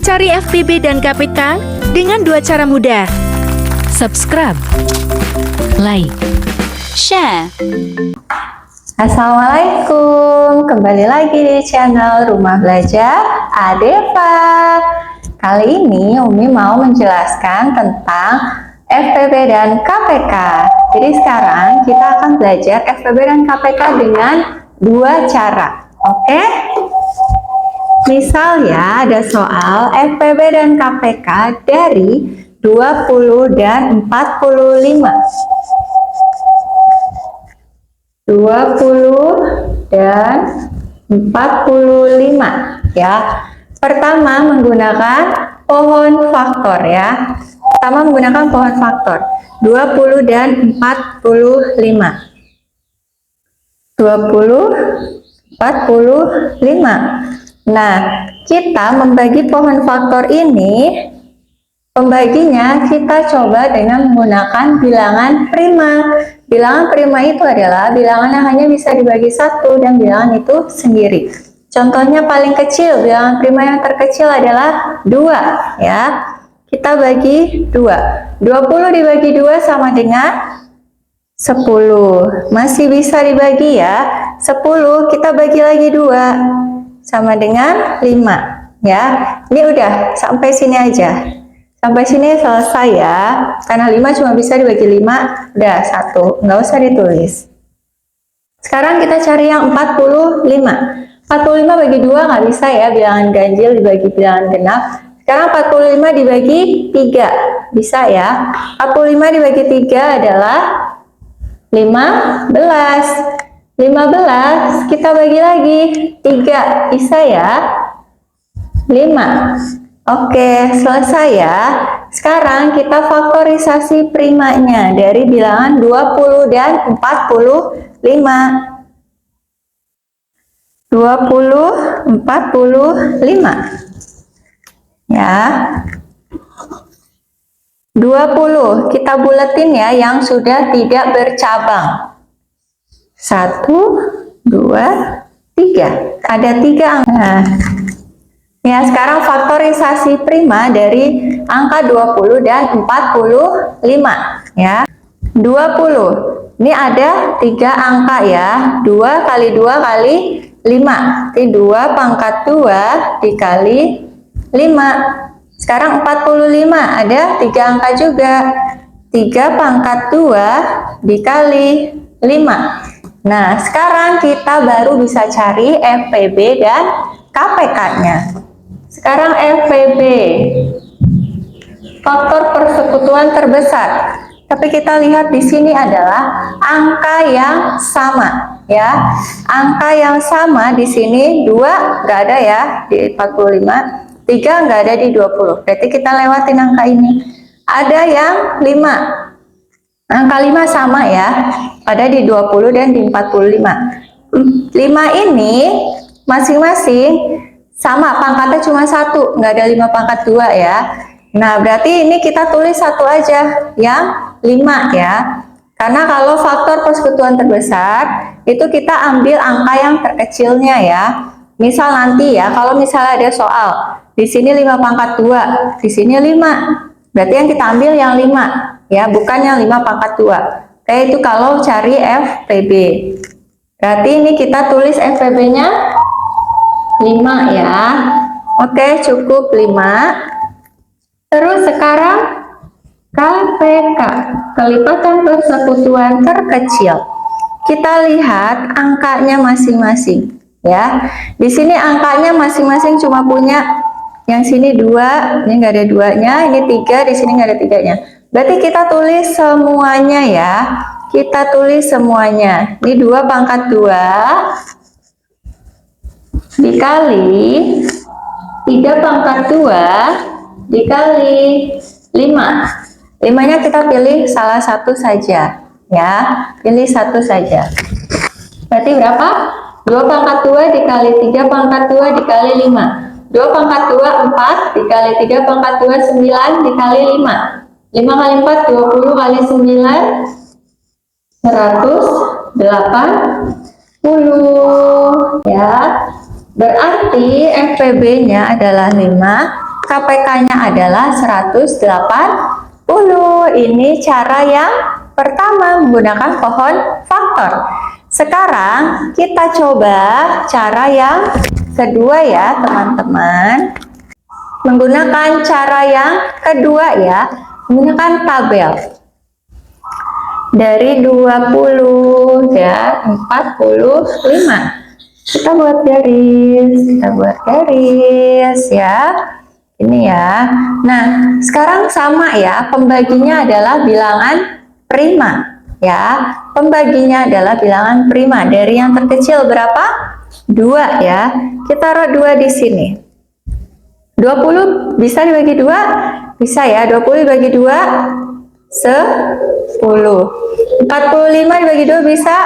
Mencari FPB dan KPK dengan dua cara mudah. Subscribe, like, share. Assalamualaikum, kembali lagi di channel Rumah Belajar Adeva. Kali ini Umi mau menjelaskan tentang FPB dan KPK. Jadi sekarang kita akan belajar FPB dan KPK dengan dua cara. Oke? Misal ya, ada soal FPB dan KPK dari 20 dan 45. 20 dan 45 ya. Pertama menggunakan pohon faktor ya. Pertama menggunakan pohon faktor 20 dan 45. 20 45. Nah, kita membagi pohon faktor ini, pembaginya kita coba dengan menggunakan bilangan prima. Bilangan prima itu adalah bilangan yang hanya bisa dibagi satu dan bilangan itu sendiri. Contohnya paling kecil, bilangan prima yang terkecil adalah 2 ya. Kita bagi 2. 20 dibagi 2 sama dengan 10. Masih bisa dibagi ya. 10 kita bagi lagi 2 sama dengan 5 ya. Ini udah sampai sini aja. Sampai sini selesai ya. Karena 5 cuma bisa dibagi 5, udah 1, nggak usah ditulis. Sekarang kita cari yang 45. 45 bagi 2 nggak bisa ya, bilangan ganjil dibagi bilangan genap. Sekarang 45 dibagi 3, bisa ya. 45 dibagi 3 adalah 15. 15 kita bagi lagi 3, bisa ya. 5. Oke, selesai ya. Sekarang kita faktorisasi primanya dari bilangan 20 dan 45. 20, 45. Ya. 20 kita buletin ya yang sudah tidak bercabang. 1, 2, 3. Ada 3 angka. Nah, ya, sekarang faktorisasi prima dari angka 20 dan 45 ya. 20. Ini ada 3 angka ya. 2 kali 2 kali 5. Jadi 2 pangkat 2 dikali 5. Sekarang 45 ada 3 angka juga. 3 pangkat 2 dikali 5. Nah, sekarang kita baru bisa cari FPB dan KPK-nya. Sekarang FPB, faktor persekutuan terbesar. Tapi kita lihat di sini adalah angka yang sama, ya. Angka yang sama di sini 2 nggak ada ya di 45, 3 nggak ada di 20. Berarti kita lewatin angka ini. Ada yang 5. Angka 5 sama ya. Ada di 20 dan di 45. 5 ini masing-masing sama, pangkatnya cuma 1, nggak ada 5 pangkat 2 ya. Nah, berarti ini kita tulis 1 aja, yang 5 ya. Karena kalau faktor persekutuan terbesar, itu kita ambil angka yang terkecilnya ya. Misal nanti ya, kalau misalnya ada soal, di sini 5 pangkat 2, di sini 5. Berarti yang kita ambil yang 5 ya, bukan yang 5 pangkat 2. Itu kalau cari FPB. Berarti ini kita tulis FPB-nya 5 ya. Oke, cukup 5. Terus sekarang KPK, kelipatan persekutuan terkecil. Kita lihat angkanya masing-masing ya. Di sini angkanya masing-masing cuma punya yang sini 2, ini nggak ada 2-nya, ini 3, di sini nggak ada 3-nya. Berarti kita tulis semuanya ya. Kita tulis semuanya. Ini 2 pangkat 2 dikali 3 pangkat 2 dikali 5. 5-nya kita pilih salah satu saja ya. Pilih satu saja. Berarti berapa? 2 pangkat 2 dikali 3 pangkat 2 dikali 5. 2 pangkat 2 4 dikali 3 pangkat 2 9 dikali 5. 5 kali 4 20 kali 9 180 ya. Berarti FPB-nya adalah 5, KPK-nya adalah 180. Ini cara yang pertama menggunakan pohon faktor. Sekarang kita coba cara yang kedua ya teman-teman. Menggunakan cara yang kedua ya, menggunakan tabel. Dari 20 dan 45. Kita buat garis ya. Ini ya. Nah, sekarang sama ya, pembaginya adalah bilangan prima ya. Pembaginya adalah bilangan prima. Dari yang terkecil berapa? 2 ya. Kita taruh 2 di sini. 20 bisa dibagi 2? Bisa ya. 20 dibagi 2 10. 45 dibagi 2 bisa?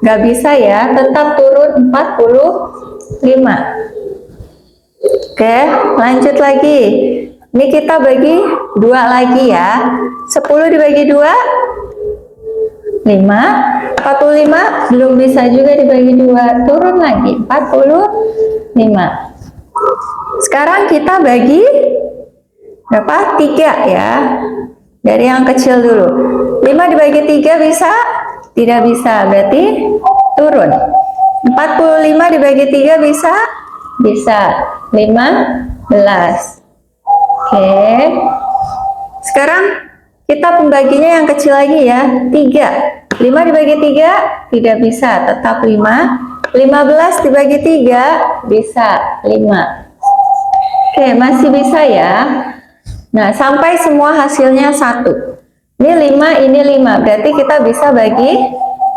Nggak bisa ya, tetap turun 45. Oke, lanjut lagi. Ini kita bagi 2 lagi ya. 10 dibagi 2 5. 45 belum bisa juga dibagi 2, turun lagi 45. Sekarang kita bagi berapa? 3 ya. Dari yang kecil dulu. 5 dibagi 3 bisa? Tidak bisa, berarti turun. 45 dibagi 3 bisa? Bisa. 15. Oke. Sekarang kita pembaginya yang kecil lagi ya. 3. 5 dibagi 3 tidak bisa, tetap 5. 15 dibagi 3 bisa 5. Oke, masih bisa ya. Nah, sampai semua hasilnya 1. Ini 5, ini 5. Berarti kita bisa bagi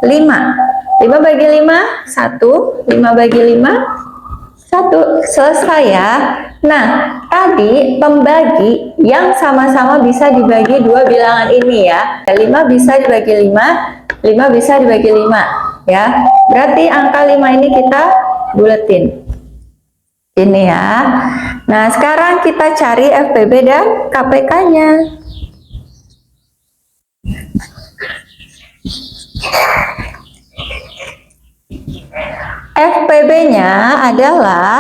5. 5 bagi 5, 1. 5 bagi 5, 1. Selesai ya. Nah, tadi pembagi yang sama-sama bisa dibagi 2 bilangan ini ya. 5 bisa dibagi 5, 5 bisa dibagi 5 ya. Berarti angka 5 ini kita buletin. Ini ya. Nah, sekarang kita cari FPB dan KPK-nya. FPB-nya adalah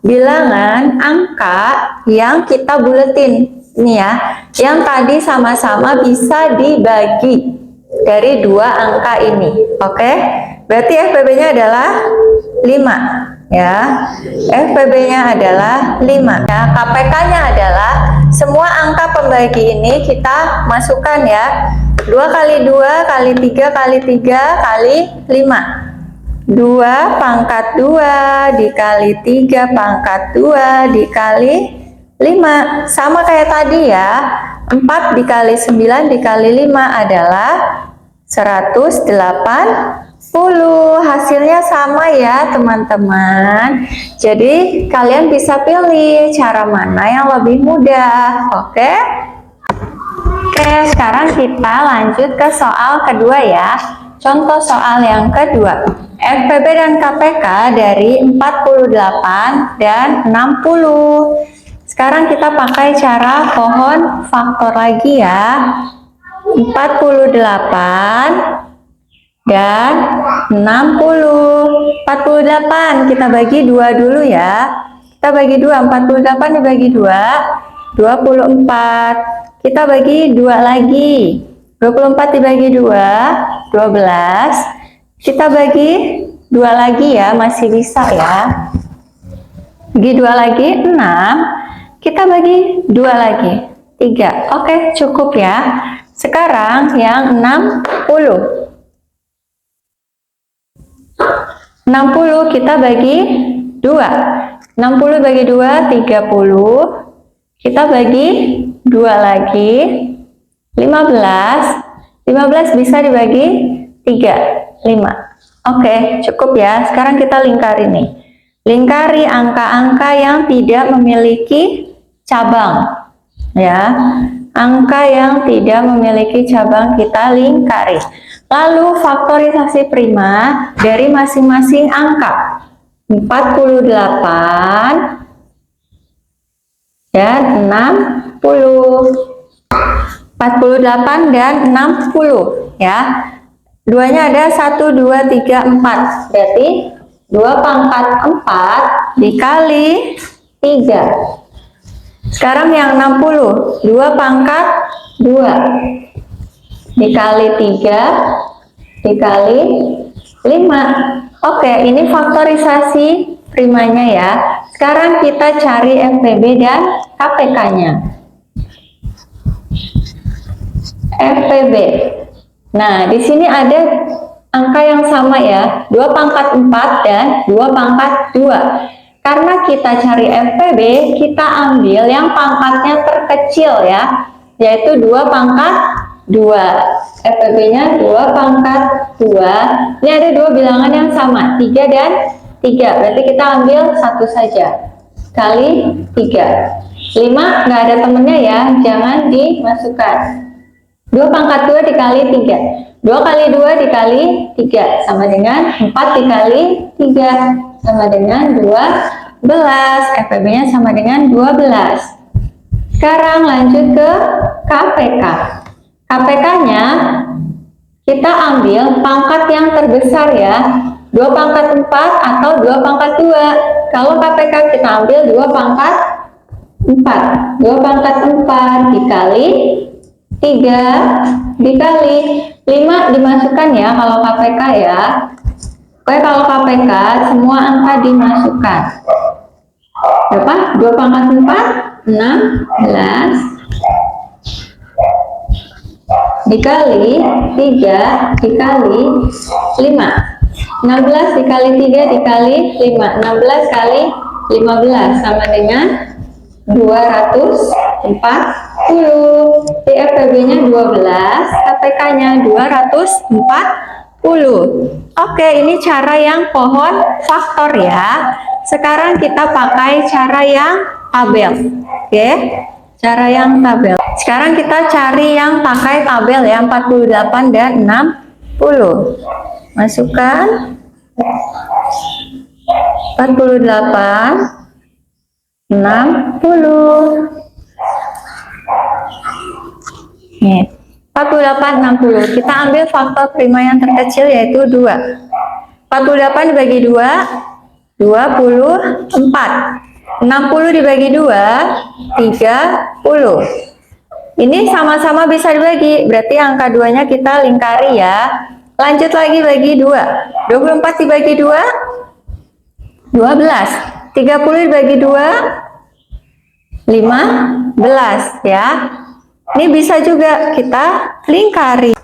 bilangan angka yang kita buletin. Ini ya, yang tadi sama-sama bisa dibagi dari 2 angka ini. Oke? Berarti FPB-nya adalah 5. Ya, FPB-nya adalah 5 ya. KPK-nya adalah semua angka pembagi ini kita masukkan ya. 2 kali 2 kali 3 kali 3 kali 5. 2 pangkat 2 dikali 3 pangkat 2 dikali 5. Sama kayak tadi ya. 4 dikali 9 dikali 5 adalah 180. Hasilnya sama ya teman-teman. Jadi kalian bisa pilih cara mana yang lebih mudah. Oke, sekarang kita lanjut ke soal kedua ya. Contoh soal yang kedua. FPB dan KPK dari 48 dan 60. Sekarang kita pakai cara pohon faktor lagi ya. 48 dan 60. 48 kita bagi 2 dulu ya. Kita bagi 2. 48 dibagi 2 24. Kita bagi 2 lagi. 24 dibagi 2 12. Kita bagi 2 lagi ya, masih bisa ya. Bagi 2 lagi 6. Kita bagi 2 lagi 3. Oke, cukup ya. Sekarang yang 60. 60 kita bagi 2. 60 bagi 2 30. Kita bagi 2 lagi 15. 15 bisa dibagi 3 5. Oke, cukup ya. Sekarang kita lingkari nih. Lingkari angka-angka yang tidak memiliki cabang ya. Angka yang tidak memiliki cabang kita lingkari. Lalu faktorisasi prima dari masing-masing angka. 48 dan 60. 48 dan 60 ya. Duanya ada 1, 2, 3, 4. Berarti 2 pangkat 4 dikali 3. Sekarang yang 60, 2 pangkat 2 dikali 3 dikali 5. Oke, ini faktorisasi primanya ya. Sekarang kita cari FPB dan KPK-nya. FPB. Nah, di sini ada angka yang sama ya, 2 pangkat 4 dan 2 pangkat 2. Karena kita cari FPB, kita ambil yang pangkatnya terkecil ya, yaitu 2 pangkat 2. FPB-nya 2 pangkat 2. Ini ada dua bilangan yang sama, 3 dan 3. Berarti kita ambil satu saja. Kali 3. 5 nggak ada temennya ya, jangan dimasukkan. 2 pangkat 2 dikali 3. 2 kali 2 dikali 3 sama dengan 4 dikali 3 sama dengan 12. FPB-nya sama dengan 12. Sekarang lanjut ke KPK. KPK-nya kita ambil pangkat yang terbesar ya, 2 pangkat 4 atau 2 pangkat 2. Kalau KPK kita ambil 2 pangkat 4. 2 pangkat 4 dikali 3 dikali 5 dimasukkan ya kalau KPK ya. Oke, kalau KPK semua angka dimasukkan. Berapa? 2 pangkat 4, 16 dikali 3 dikali 5. 16 dikali 3 dikali 5. 16 kali 15 sama dengan 240. Di FPB-nya 12, KPK-nya 240. Oke, ini cara yang pohon faktor ya. Sekarang kita pakai cara yang tabel. Oke, cara yang tabel. Sekarang kita cari yang pakai tabel ya, 48 dan 60. Masukkan 48, 60. Nih, 48, 60. Kita ambil faktor prima yang terkecil yaitu 2. 48 dibagi 2, 24. 60 dibagi 2, 30. Ini sama-sama bisa dibagi, berarti angka 2-nya kita lingkari ya. Lanjut lagi bagi 2. 24 dibagi 2, 12. 30 dibagi 2, 15 ya. Ini bisa juga kita lingkari.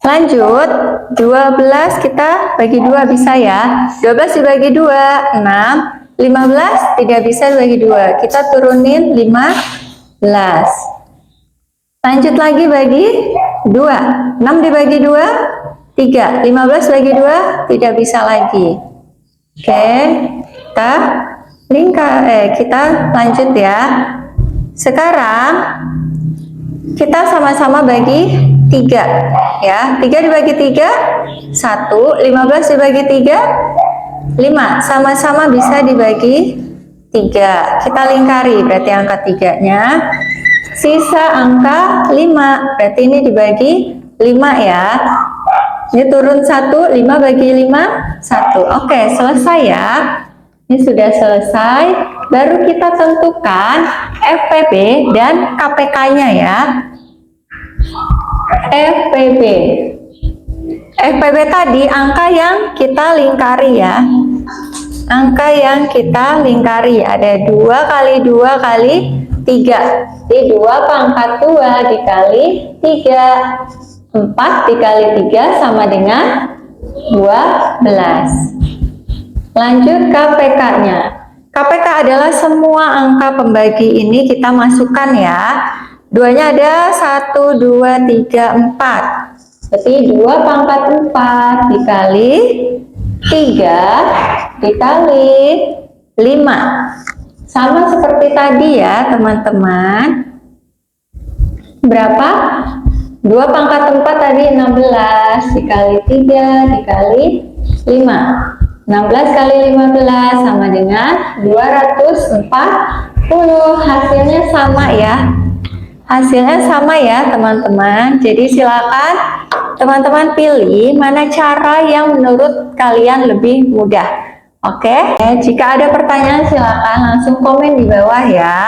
Lanjut, 12 kita bagi 2 bisa ya. 12 dibagi 2, 6. 15 tidak bisa dibagi 2. Kita turunin 15. Lanjut lagi bagi 2. 6 dibagi 2, 3. 15 bagi 2 tidak bisa lagi. Oke, kita lanjut ya. Sekarang kita sama-sama bagi 3 ya. 3 dibagi 3, 1. 15 dibagi 3, 5. Sama-sama bisa dibagi 3. Kita lingkari, berarti angka 3-nya. Sisa angka 5, berarti ini dibagi 5 ya. Ini turun 1, 5 bagi 5, 1. Oke, selesai ya. Ini sudah selesai. Baru kita tentukan FPB dan KPK-nya ya. FPB. FPB tadi angka yang kita lingkari ya. Angka yang kita lingkari ada 2 kali 2 kali 3. Jadi 2 pangkat 2 dikali 3. 4 dikali 3 sama dengan 12. Lanjut KPK-nya. KPK adalah semua angka pembagi ini kita masukkan ya. 2-nya ada 1, 2, 3, 4. Berarti 2 pangkat 4 dikali 3 dikali 5. Sama seperti tadi ya teman-teman. Berapa? 2 pangkat 4 tadi 16 dikali 3 dikali 5. 16 kali 15 sama dengan 240. Hasilnya sama ya. Hasilnya sama ya teman-teman. Jadi silakan teman-teman pilih mana cara yang menurut kalian lebih mudah. Oke, jika ada pertanyaan silakan langsung komen di bawah ya.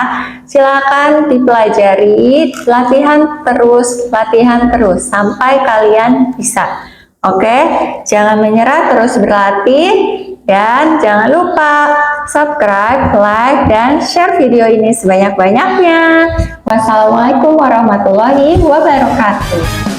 Silakan dipelajari, latihan terus sampai kalian bisa. Oke, jangan menyerah, terus berlatih dan jangan lupa subscribe, like, dan share video ini sebanyak-banyaknya. Wassalamualaikum warahmatullahi wabarakatuh.